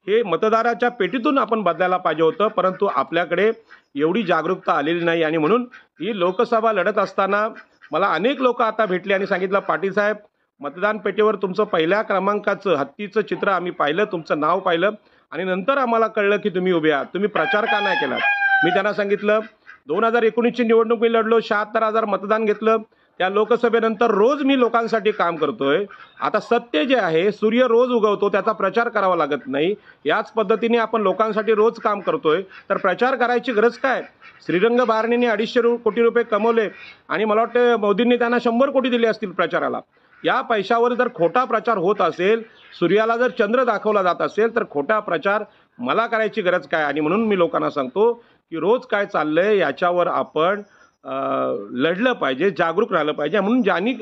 हे मतदाराच्या पेटीतून आपण बदलायला पाहिजे होतं, परंतु आपल्याकडे एवढी जागरूकता आलेली नाही. आणि म्हणून ही लोकसभा लढत असताना मला अनेक लोक आता भेटले आणि सांगितलं, पाटील साहेब, मतदान पेटीवर तुमचं पहिल्या क्रमांकाचं हत्तीचं चित्र आम्ही पाहिलं, तुमचं नाव पाहिलं आणि नंतर आम्हाला कळलं की तुम्ही उभे आहात, तुम्ही प्रचार का नाही केलात? मी त्यांना सांगितलं 2019ची निवडणूक मी लढलो, 76,000 मतदान घेतलं. त्या लोकसभेनंतर रोज मी लोकांसाठी काम करतोय. आता सत्य जे आहे, सूर्य रोज उगवतो, त्याचा प्रचार करावा लागत नाही. याच पद्धतीने आपण लोकांसाठी रोज काम करतोय, तर प्रचार करायची गरज काय? श्रीरंग बारणेंनी 250 कोटी रुपये कमवले आणि मला वाटतं मोदींनी त्यांना 100 कोटी दिले असतील प्रचाराला. या पैशावर जर खोटा प्रचार होत असेल, सूर्याला जर चंद्र दाखवला जात असेल, तर खोटा प्रचार मला करायची गरज काय? आणि म्हणून मी लोकांना सांगतो की रोज काय चाललंय याच्यावर आपण लढलं पाहिजे, जागरूक राहिलं पाहिजे. म्हणून ज्यांनी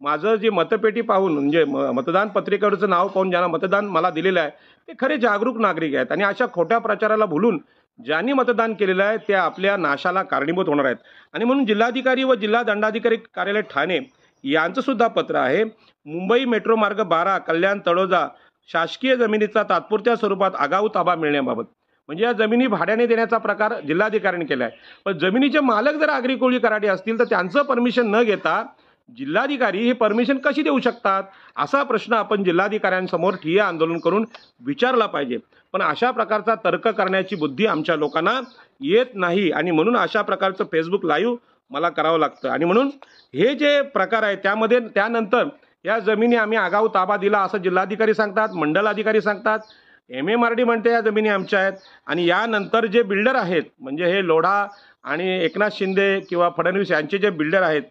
माझं जे मतपेटी पाहून म्हणजे मतदान पत्रिकेवरचं नाव पाहून ज्यांना मतदान मला दिलेलं आहे ते खरे जागरूक नागरिक आहेत. आणि अशा खोट्या प्रचाराला भुलून ज्यांनी मतदान केलेलं आहे ते आपल्या नाशाला कारणीभूत होणार आहेत. आणि म्हणून जिल्हाधिकारी व जिल्हा दंडाधिकारी कार्यालय ठाणे यांचं सुद्धा पत्र आहे. मुंबई मेट्रो मार्ग 12 कल्याण तळोजा शासकीय जमिनीचा तात्पुरत्या स्वरूपात आगाऊ ताबा मिळण्याबाबत, म्हणजे या जमिनी भाड्याने देण्याचा प्रकार जिल्हाधिकाऱ्यांनी केला आहे. पण जमिनीचे मालक जर आगरी कोळी कराडी असतील तर त्यांचं परमिशन न घेता जिल्हाधिकारी हे परमिशन कशी देऊ शकतात, असा प्रश्न आपण जिल्हाधिकाऱ्यांसमोर ठिय्या आंदोलन करून विचारला पाहिजे. पण अशा प्रकारचा तर्क करण्याची बुद्धी आमच्या लोकांना येत नाही आणि म्हणून अशा प्रकारचं फेसबुक लाईव्ह मला करावं लागतं. आणि म्हणून हे जे प्रकार आहे त्यामध्ये त्यानंतर या जमिनी आम्ही आगाऊ ताबा दिला असं जिल्हाधिकारी सांगतात, मंडल अधिकारी सांगतात, MMRD म्हणते या जमिनी आमच्या आहेत. आणि यानंतर जे बिल्डर आहेत म्हणजे हे लोढा आणि एकनाथ शिंदे किंवा फडणवीस यांचे जे बिल्डर आहेत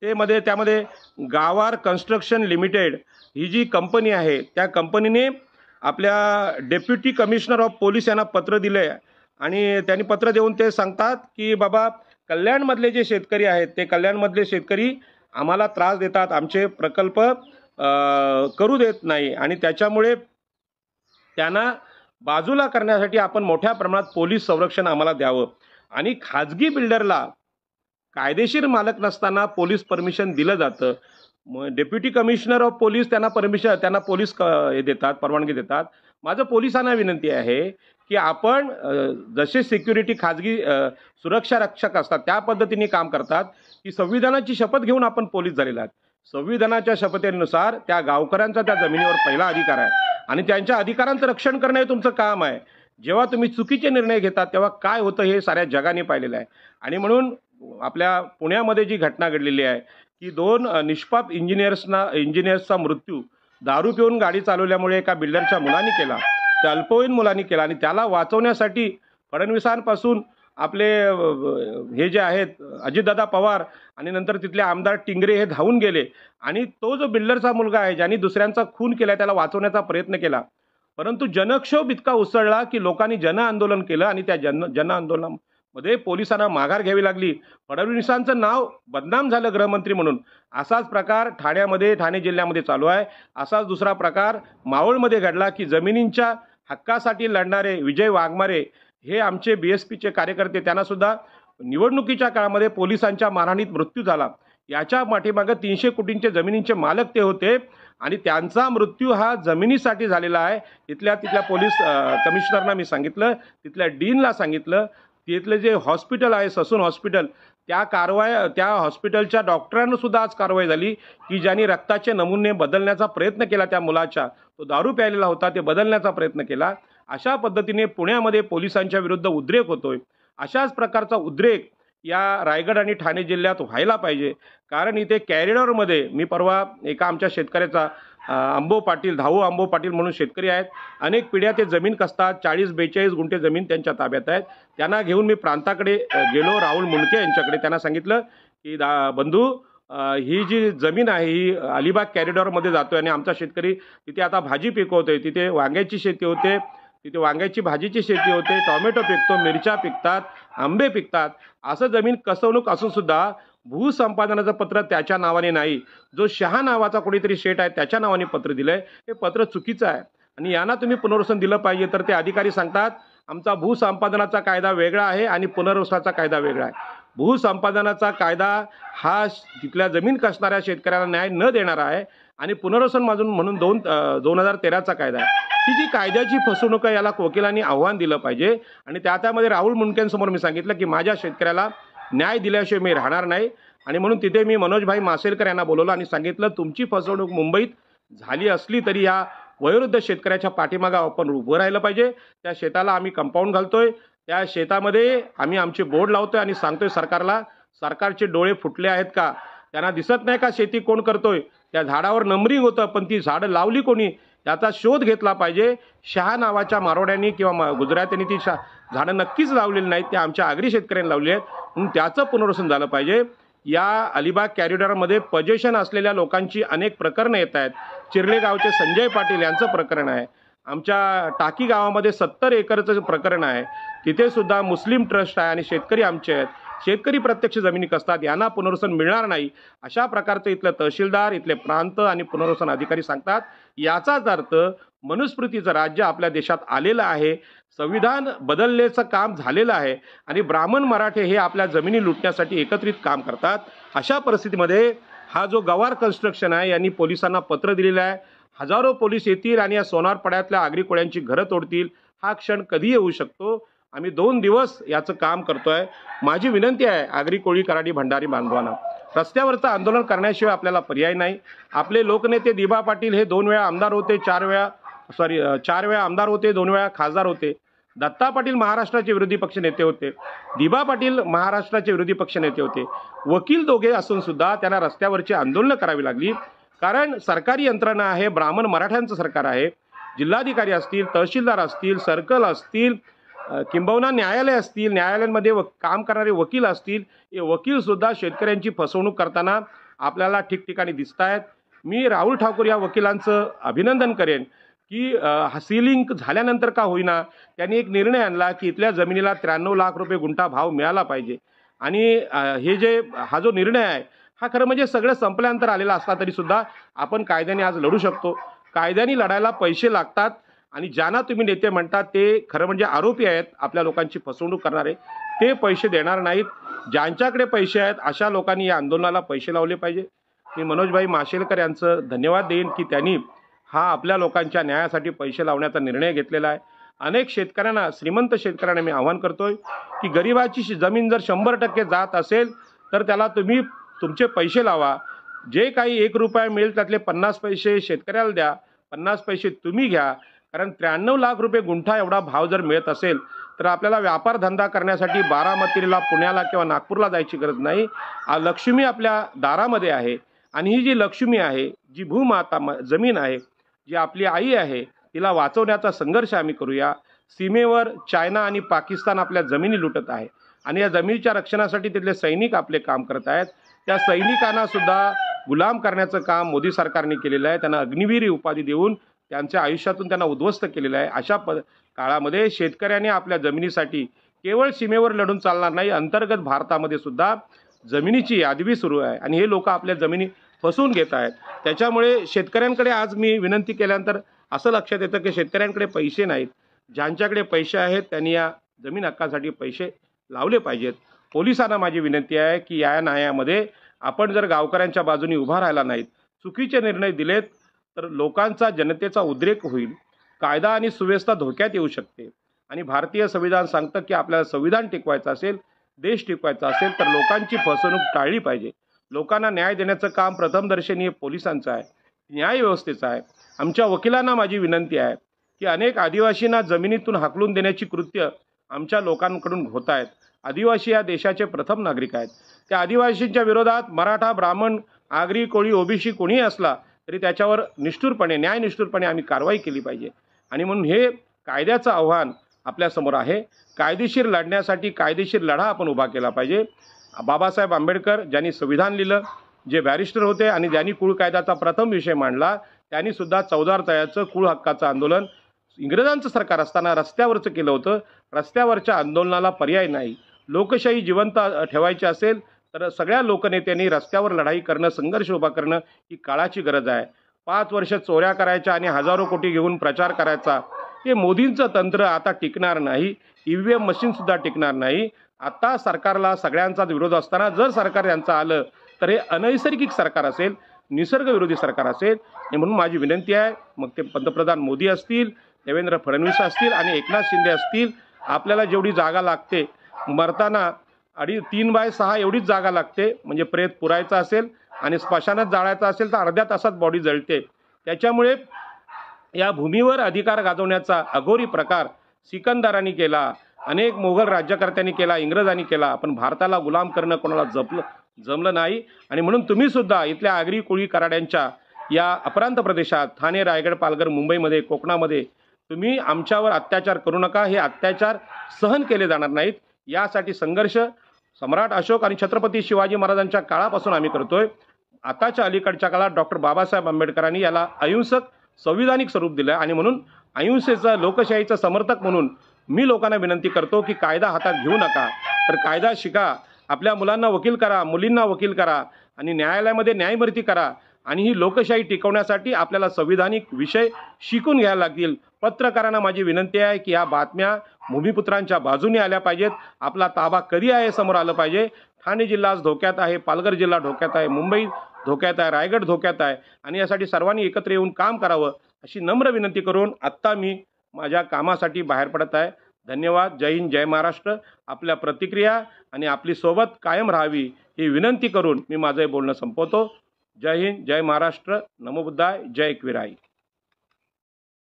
त्यामध्ये गावार कन्स्ट्रक्शन लिमिटेड ही जी कंपनी आहे त्या कंपनीने आपल्या डेप्युटी कमिशनर ऑफ पोलीस यांना पत्र दिले आणि त्यांनी पत्र देऊन ते सांगतात की बाबा कल्याणमधले जे शेतकरी आहेत ते कल्याणमधले शेतकरी आम्हाला त्रास देतात, आमचे प्रकल्प करू देत नाही आणि त्याच्यामुळे त्यांना बाजूला करण्यासाठी आपण मोठ्या प्रमाणात पोलीस संरक्षण आम्हाला द्यावं. आणि खाजगी बिल्डरला कायदेशीर मालक नसताना पोलीस परमिशन दिलं जातं. डेप्युटी कमिशनर ऑफ पोलीस त्यांना पोलीस देतात, परवानगी देतात. माझं पोलिसांना विनंती आहे की आपण जसे सिक्युरिटी खाजगी सुरक्षा रक्षक असतात त्या पद्धतीने काम करतात की संविधानाची शपथ घेऊन आपण पोलीस झालेला आहात. संविधानाच्या शपथेनुसार त्या गावकऱ्यांचा त्या जमिनीवर पहिला अधिकार आहे आणि त्यांच्या अधिकारांचं रक्षण करणं हे तुमचं काम आहे. जेव्हा तुम्ही चुकीचे निर्णय घेतात तेव्हा काय होतं हे साऱ्या जगाने पाहिलेलं आहे. आणि म्हणून आपल्या पुण्यामध्ये जी घटना घडलेली आहे की 2 निष्पाप इंजिनियर्सचा मृत्यू दारू पिऊन गाडी चालवल्यामुळे एका बिल्डरच्या मुलांनी केला, त्या अल्पवयीन मुलांनी केला. आणि त्याला वाचवण्यासाठी फडणवीसांपासून आपले हे जे आहेत अजितदादा पवार आणि नंतर तिथले आमदार टिंगरे हे धावून गेले आणि तो जो बिल्डरचा मुलगा आहे ज्यांनी दुसऱ्यांचा खून केला त्याला वाचवण्याचा प्रयत्न केला. परंतु जनक्षोभ इतका उसळला की लोकांनी जन आंदोलन केलं आणि त्या जन आंदोलनामध्ये पोलिसांना माघार घ्यावी लागली. फडणवीसांचं नाव बदनाम झालं गृहमंत्री म्हणून. असाच प्रकार ठाणे जिल्ह्यामध्ये चालू आहे. असाच दुसरा प्रकार मावळमध्ये घडला की जमिनींच्या हक्कासाठी लढणारे विजय वाघमारे हे आमचे BSPचे कार्यकर्ते, त्यांना सुद्धा निवडणुकीच्या काळामध्ये पोलिसांच्या मारहाणीत मृत्यू झाला. याच्या पाठीमागे 300 कोटींचे जमिनींचे मालक ते होते आणि त्यांचा मृत्यू हा जमिनीसाठी झालेला आहे. तिथल्या पोलीस कमिशनरना मी सांगितलं, तिथल्या डीनला सांगितलं, तिथले जे हॉस्पिटल आहे ससून हॉस्पिटल त्या हॉस्पिटलच्या डॉक्टरांना सुद्धा आज कारवाई झाली की ज्यांनी रक्ताचे नमुने बदलण्याचा प्रयत्न केला, त्या मुलाचा तो दारू प्यायलेला होता ते बदलण्याचा प्रयत्न केला. अशा पद्धतीने पुण्यामध्ये पोलिसांच्या विरुद्ध उद्रेक होतोय. अशाच प्रकारचा उद्रेक या रायगड आणि ठाणे जिल्ह्यात व्हायला पाहिजे. कारण इथे कॅरिडॉरमध्ये मी परवा एका आमच्या शेतकऱ्याचा धाऊ अंबो पाटील म्हणून शेतकरी आहेत, अनेक पिढ्या ते जमीन कसतात, 40-42 गुंठे जमीन त्यांच्या ताब्यात आहेत. त्यांना घेऊन मी प्रांताकडे गेलो, राहुल मुंडके यांच्याकडे. त्यांना सांगितलं की बंधू ही जी जमीन आहे ही अलिबाग कॅरिडॉरमध्ये जातोय आणि आमचा शेतकरी तिथे आता भाजी पिकवतोय, तिथे वांग्याची शेती होते, तिथे वांग्याची भाजीची शेती होते, टोमॅटो पिकतो, मिरच्या पिकतात, आंबे पिकतात. असं जमीन कसवणूक असून सुद्धा भूसंपादनाचं पत्र त्याच्या नावाने नाही, जो शहा नावाचा कोणीतरी शेठ आहे त्याच्या नावाने पत्र दिलंय, हे पत्र चुकीचं आहे आणि यांना तुम्ही पुनर्वसन दिलं पाहिजे. तर ते अधिकारी सांगतात आमचा भूसंपादनाचा कायदा वेगळा आहे आणि पुनर्वसनाचा कायदा वेगळा आहे. भूसंपादनाचा कायदा हा तिथल्या जमीन कसणाऱ्या शेतकऱ्याला न्याय न देणारा आहे आणि पुनर्वसन म्हणून 2013चा कायदा आहे. ही जी कायद्याची फसवणूक आहे याला वकिलांनी आव्हान दिलं पाहिजे. आणि त्यामध्ये राहुल मुंडकेंसमोर मी सांगितलं की माझ्या शेतकऱ्याला न्याय दिल्याशिवाय मी राहणार नाही. आणि म्हणून तिथे मी मनोजभाई मासेलकर यांना बोलवलं आणि सांगितलं तुमची फसवणूक मुंबईत झाली असली तरी या वयोवृद्ध शेतकऱ्याच्या पाठीमागे आपण उभं राहिलं पाहिजे। त्या शेताला आम्ही कंपाऊंड घालतोय, त्या शेतामध्ये आम्ही आमचे बोर्ड लावतोय आणि सांगतोय सरकारला, सरकारचे डोळे फुटले आहेत का? त्यांना दिसत नाही का शेती कोण करतोय? त्या झाडावर नंबरिंग होतं, पण ती झाडं लावली कोणी याचा शोध घेतला पाहिजे। शहा नावाच्या मारवाड्यांनी किंवा गुजरात्यांनी ती झाडं नक्कीच लावलेली नाहीत, ते आमच्या आगरी शेतकऱ्यांनी लावली आहेत, म्हणून त्याचं पुनर्वसन झालं पाहिजे। या अलिबाग कॉरिडॉरमध्ये पोजेशन असलेल्या लोकांची अनेक प्रकरणं येत आहेत। चिर्ले गावचे संजय पाटील यांचं प्रकरण आहे, आमच्या टाकी गावामध्ये 70 एकरचं प्रकरण आहे, तिथे सुद्धा मुस्लिम ट्रस्ट आहे आणि शेतकरी आमचे आहेत, शेतकरी प्रत्यक्ष जमिनी कसतात, यांना पुनर्वसन मिळणार नाही अशा प्रकारचं इथले तहसीलदार, इथले प्रांत आणि पुनर्वसन अधिकारी सांगतात। याचाच अर्थ मनुस्मृतीचं राज्य आपल्या देशात आलेलं आहे, संविधान बदलण्याचं काम झालेलं आहे आणि ब्राह्मण मराठे हे आपल्या जमिनी लुटण्यासाठी एकत्रित काम करतात। अशा परिस्थितीमध्ये हा जो गवार कन्स्ट्रक्शन आहे यांनी पोलिसांना पत्र दिलेलं आहे, हजारो पोलीस येतील आणि या सोनारपाड्यातल्या आगरी कोळ्यांची घरं तोडतील। हा क्षण कधी येऊ शकतो? आम्ही 2 दिवस याचं काम करतोय। माझी विनंती आहे आगरी कोळी कराडी भंडारी बांधवांना, रस्त्यावरचं आंदोलन करण्याशिवाय आपल्याला पर्याय नाही। आपले लोकनेते दिबा पाटील हे 2 वेळा आमदार होते, 4 वेळा आमदार होते, 2 वेळा खासदार होते। दत्ता पाटील महाराष्ट्राचे विरोधी पक्ष नेते होते, दिबा पाटील महाराष्ट्राचे विरोधी पक्ष नेते होते। वकील दोघे असून सुद्धा त्यांना रस्त्यावरची आंदोलनं करावी लागली, कारण सरकारी यंत्रणा आहे, ब्राह्मण मराठ्यांचं सरकार आहे। जिल्हाधिकारी असतील, तहसीलदार असतील, सर्कल असतील, किंबहुना न्यायालय असतील, न्यायालयांमध्ये काम करणारे वकील असतील, हे वकील सुद्धा शेतकऱ्यांची फसवणूक करताना आपल्याला ठिकठिकाणी दिसत आहेत। मी राहुल ठाकूर या वकिलांचं अभिनंदन करेन की सीलिंग झाल्यानंतर का होईना त्यांनी एक निर्णय आणला की इथल्या जमिनीला 93 लाख रुपये गुंठा भाव मिळाला पाहिजे आणि हा जो निर्णय आहे हा खरं म्हणजे सगळं संपल्यानंतर आलेला असला तरी सुद्धा आपण कायद्याने आज लढू शकतो। कायद्याने लढायला पैसे लागतात आणि ज्यांना तुम्ही नेते म्हणतात ते खरं म्हणजे आरोपी आहेत, आपल्या लोकांची फसवणूक करणारे, ते पैसे देणार नाहीत। ज्यांच्याकडे पैसे आहेत अशा लोकांनी या आंदोलनाला पैसे लावले पाहिजे। मी मनोजभाई माशेलकर यांचं धन्यवाद देईन की त्यांनी हा आपल्या लोकांच्या न्यायासाठी पैसे लावण्याचा निर्णय घेतलेला आहे। अनेक शेतकऱ्यांना, श्रीमंत शेतकऱ्यांना मी आवाहन करतोय की गरिबाची जमीन जर 100% जात असेल तर त्याला तुम्ही तुमचे पैसे लावा। जे काही 1 रुपया मिळेल त्यातले 50 पैसे शेतकऱ्याला द्या, 50 पैसे तुम्ही घ्या, कारण 93 लाख रुपये गुंठा एवढा भाव जर मिळत असेल तर आपल्याला व्यापार धंदा करण्यासाठी बारामतीला, पुण्याला किंवा नागपूरला जायची गरज नाही। लक्ष्मी आपल्या दारामध्ये आहे आणि ही जी लक्ष्मी आहे, जी भूमाता जमीन आहे, जी आपली आई आहे, तिला वाचवण्याचा संघर्ष आम्ही करूया। सीमेवर चायना आणि पाकिस्तान आपल्या जमिनी लुटत आहे आणि या जमिनीच्या रक्षणासाठी तिथले सैनिक आपले काम करत आहेत। त्या सैनिकांना सुद्धा गुलाम करण्याचं काम मोदी सरकारने केलेलं आहे, त्यांना अग्निवीर उपाधी देऊन त्यांच्या आयुष्यातून त्यांना उद्ध्वस्त केलेलं आहे। अशा काळामध्ये शेतकऱ्यांनी आपल्या जमिनीसाठी केवळ सीमेवर लढून चालणार नाही, अंतर्गत भारतामध्ये सुद्धा जमिनीची यादवी सुरू आहे आणि हे लोक आपल्या जमिनी फसवून घेत आहेत। त्याच्यामुळे शेतकऱ्यांकडे आज मी विनंती केल्यानंतर असं लक्षात येतं की शेतकऱ्यांकडे पैसे नाहीत, ज्यांच्याकडे पैसे आहेत त्यांनी या जमीन हक्कासाठी पैसे लावले पाहिजेत। पोलिसांना माझी विनंती आहे की या न्यायामध्ये आपण जर गावकऱ्यांच्या बाजूने उभा राहिला नाहीत, चुकीचे निर्णय दिलेत तर लोकांचा, जनतेचा उद्रेक होईल, कायदा आणि सुव्यवस्था धोक्यात येऊ शकते आणि भारतीय संविधान सांगतं की आपल्याला संविधान टिकवायचं असेल, देश टिकवायचा असेल तर लोकांची फसवणूक टाळली पाहिजे। लोकांना न्याय देण्याचं काम प्रथमदर्शनीय पोलिसांचं आहे, न्याय व्यवस्थेचं आहे। आमच्या वकिलांना माझी विनंती आहे की अनेक आदिवासींना जमिनीतून हाकलून देण्याची कृत्य आमच्या लोकांकडून होत आहेत। आदिवासी या देशाचे प्रथम नागरिक आहेत, त्या आदिवासींच्या विरोधात मराठा, ब्राह्मण, आगरी, कोळी, ओबीसी कोणीही असला तरी त्याच्यावर निष्ठुरपणे, न्यायनिष्ठुरपणे आम्ही कारवाई केली पाहिजे आणि म्हणून हे कायद्याचं आव्हान आपल्यासमोर आहे। कायदेशीर लढण्यासाठी कायदेशीर लढा आपण उभा केला पाहिजे। बाबासाहेब आंबेडकर ज्यांनी संविधान लिहिलं, जे बॅरिस्टर होते आणि ज्यांनी कुळ कायद्याचा प्रथम विषय मांडला, त्यांनी सुद्धा 14 तळ्याचं कुळ हक्काचं आंदोलन इंग्रजांचं सरकार असताना रस्त्यावरचं केलं होतं। रस्त्यावरच्या आंदोलनाला पर्याय नाही, लोकशाही जिवंत ठेवायची असेल तर सगळ्या लोकनेत्यांनी रस्त्यावर लढाई करणं, संघर्ष उभा करणं ही काळाची गरज आहे। 5 वर्ष चोऱ्या करायच्या आणि हजारो कोटी घेऊन प्रचार करायचा, हे मोदींचं तंत्र आता टिकणार नाही। EVM मशीनसुद्धा टिकणार नाही। आता सरकारला सगळ्यांचा विरोध असताना जर सरकार यांचं आलं तर हे अनैसर्गिक सरकार असेल, निसर्गविरोधी सरकार असेल। म्हणून माझी विनंती आहे, मग ते पंतप्रधान मोदी असतील, देवेंद्र फडणवीस असतील आणि एकनाथ शिंदे असतील, आपल्याला जेवढी जागा लागते, मरताना 3/6 एवढीच जागा लागते, म्हणजे प्रेत पुरायचा असेल आणि स्मशानात जाळायचा असेल तर अर्ध्या तासात बॉडी जळते। त्याच्यामुळे या भूमीवर अधिकार गाजवण्याचा अघोरी प्रकार सिकंदरांनी केला, अनेक मोगल राज्यकर्त्यांनी केला, इंग्रजांनी केला, पण भारताला गुलाम करणं कोणाला जमलं नाही. आणि म्हणून तुम्ही सुद्धा इथल्या आगरी कोळी कराड्यांच्या या अपरांत प्रदेशात ठाणे, रायगड, पालघर, मुंबईमध्ये, कोकणामध्ये तुम्ही आमच्यावर अत्याचार करू नका. हे अत्याचार सहन केले जाणार नाहीत. यासाठी संघर्ष सम्राट अशोक आणि छत्रपती शिवाजी महाराजांच्या काळापासून आम्ही करतोय. आताच्या अलीकडच्या काळात डॉक्टर बाबासाहेब आंबेडकरांनी याला अहिंसक संविधानिक स्वरूप दिलं आणि म्हणून अहिंसेचं, लोकशाहीचं समर्थक म्हणून मी लोकांना विनंती करतो की कायदा हातात घेऊ नका, तर कायदा शिका, आपल्या मुलांना वकील करा, मुलींना वकील करा आणि न्यायालयामध्ये न्यायभरती करा. आणि ही लोकशाही टिकवण्यासाठी आपल्याला संविधानिक विषय शिकून घ्यायला लागतील. पत्रकारांना माझी विनंती आहे की या बातम्या भूमिपुत्रांच्या बाजूने आल्या पाहिजेत. आपला ताबा कधी आहे समोर आलं पाहिजे. ठाणे जिल्हा आज धोक्यात आहे, पालघर जिल्हा धोक्यात आहे, मुंबई धोक्यात आहे, रायगड धोक्यात आहे आणि यासाठी सर्वांनी एकत्र येऊन काम करावं अशी नम्र विनंती करून आत्ता मी माझ्या कामासाठी बाहेर पडत आहे. धन्यवाद. जय हिंद, जय महाराष्ट्र. आपल्या प्रतिक्रिया आणि आपली सोबत कायम राहावी ही विनंती करून मी माझं बोलणं संपवतो. जय हिंद, जय महाराष्ट्र. नमो बुद्धाय, जय एकविराई.